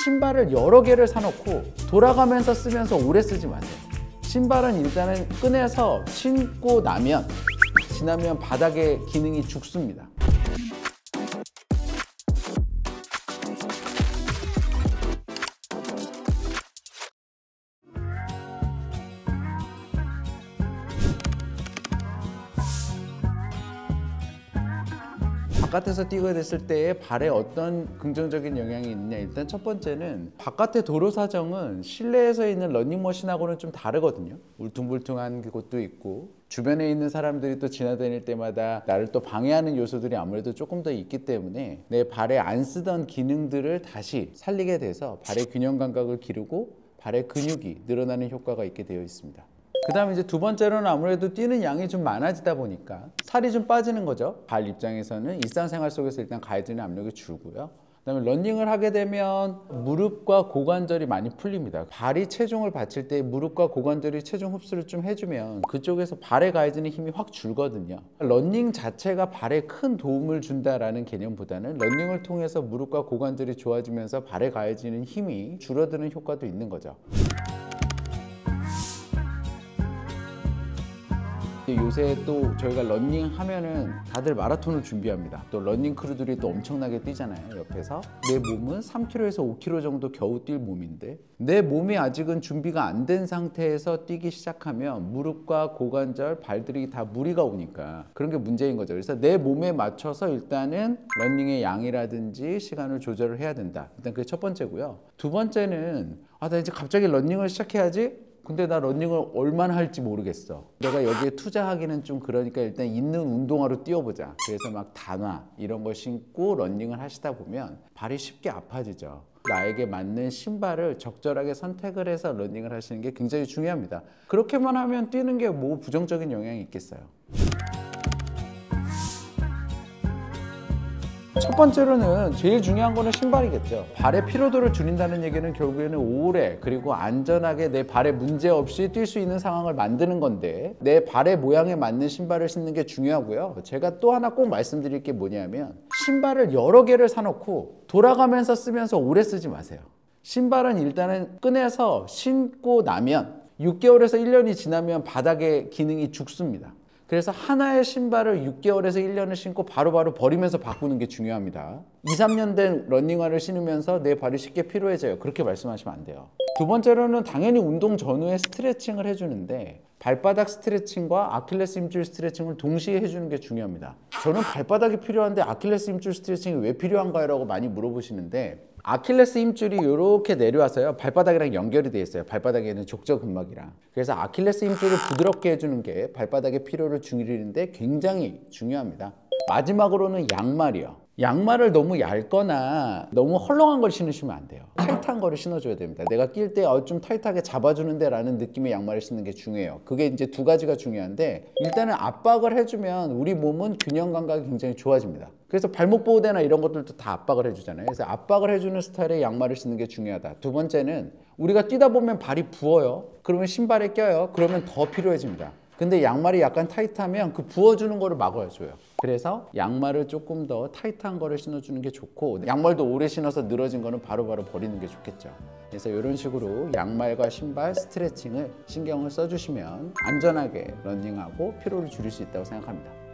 신발을 여러 개를 사놓고 돌아가면서 쓰면서 오래 쓰지 마세요. 신발은 일단은 꺼내서 신고 나면 지나면 바닥의 기능이 죽습니다. 바깥에서 뛰게 됐을 때 발에 어떤 긍정적인 영향이 있느냐, 일단 첫 번째는 바깥의 도로 사정은 실내에서 있는 러닝머신하고는 좀 다르거든요. 울퉁불퉁한 곳도 있고 주변에 있는 사람들이 또 지나다닐 때마다 나를 또 방해하는 요소들이 아무래도 조금 더 있기 때문에 내 발에 안 쓰던 기능들을 다시 살리게 돼서 발의 균형 감각을 기르고 발의 근육이 늘어나는 효과가 있게 되어 있습니다. 그 다음에 이제 두 번째로는 아무래도 뛰는 양이 좀 많아지다 보니까 살이 좀 빠지는 거죠. 발 입장에서는 일상생활 속에서 일단 가해지는 압력이 줄고요. 그 다음에 러닝을 하게 되면 무릎과 고관절이 많이 풀립니다. 발이 체중을 받칠 때 무릎과 고관절이 체중 흡수를 좀 해주면 그쪽에서 발에 가해지는 힘이 확 줄거든요. 러닝 자체가 발에 큰 도움을 준다라는 개념보다는 러닝을 통해서 무릎과 고관절이 좋아지면서 발에 가해지는 힘이 줄어드는 효과도 있는 거죠. 요새 또 저희가 러닝 하면은 다들 마라톤을 준비합니다. 또 러닝 크루들이 또 엄청나게 뛰잖아요, 옆에서. 내 몸은 3km에서 5km 정도 겨우 뛸 몸인데 내 몸이 아직은 준비가 안 된 상태에서 뛰기 시작하면 무릎과 고관절, 발들이 다 무리가 오니까 그런 게 문제인 거죠. 그래서 내 몸에 맞춰서 일단은 러닝의 양이라든지 시간을 조절을 해야 된다. 일단 그게 첫 번째고요. 두 번째는 나 이제 갑자기 러닝을 시작해야지? 근데 나 러닝을 얼마나 할지 모르겠어. 내가 여기에 투자하기는 좀 그러니까 일단 있는 운동화로 뛰어보자. 그래서 막 단화 이런 걸 신고 러닝을 하시다 보면 발이 쉽게 아파지죠. 나에게 맞는 신발을 적절하게 선택을 해서 러닝을 하시는 게 굉장히 중요합니다. 그렇게만 하면 뛰는 게 뭐 부정적인 영향이 있겠어요. 첫 번째로는 제일 중요한 거는 신발이겠죠. 발의 피로도를 줄인다는 얘기는 결국에는 오래 그리고 안전하게 내 발에 문제 없이 뛸 수 있는 상황을 만드는 건데 내 발의 모양에 맞는 신발을 신는 게 중요하고요. 제가 또 하나 꼭 말씀드릴 게 뭐냐면 신발을 여러 개를 사놓고 돌아가면서 쓰면서 오래 쓰지 마세요. 신발은 일단은 꺼내서 신고 나면 6개월에서 1년이 지나면 바닥의 기능이 죽습니다. 그래서 하나의 신발을 6개월에서 1년을 신고 바로바로 버리면서 바꾸는 게 중요합니다. 2, 3년 된 러닝화를 신으면서 내 발이 쉽게 피로해져요. 그렇게 말씀하시면 안 돼요. 두 번째로는 당연히 운동 전후에 스트레칭을 해주는데 발바닥 스트레칭과 아킬레스 힘줄 스트레칭을 동시에 해주는 게 중요합니다. 저는 발바닥이 필요한데 아킬레스 힘줄 스트레칭이 왜 필요한가요? 라고 많이 물어보시는데 아킬레스 힘줄이 이렇게 내려와서요 발바닥이랑 연결이 되어 있어요. 발바닥에는 족저근막이랑. 그래서 아킬레스 힘줄을 부드럽게 해주는 게 발바닥의 피로를 줄이는데 굉장히 중요합니다. 마지막으로는 양말이요. 양말을 너무 얇거나 너무 헐렁한 걸 신으시면 안 돼요. 타이트한 거를 신어줘야 됩니다. 내가 낄 때 좀 타이트하게 잡아주는데 라는 느낌의 양말을 신는 게 중요해요. 그게 이제 두 가지가 중요한데 일단은 압박을 해주면 우리 몸은 균형 감각이 굉장히 좋아집니다. 그래서 발목 보호대나 이런 것들도 다 압박을 해주잖아요. 그래서 압박을 해주는 스타일의 양말을 신는 게 중요하다. 두 번째는 우리가 뛰다 보면 발이 부어요. 그러면 신발에 껴요. 그러면 더 피로해집니다. 근데 양말이 약간 타이트하면 그 부어주는 거를 막아줘요. 그래서 양말을 조금 더 타이트한 거를 신어주는 게 좋고 양말도 오래 신어서 늘어진 거는 바로바로 버리는 게 좋겠죠. 그래서 이런 식으로 양말과 신발 스트레칭을 신경을 써주시면 안전하게 러닝하고 피로를 줄일 수 있다고 생각합니다.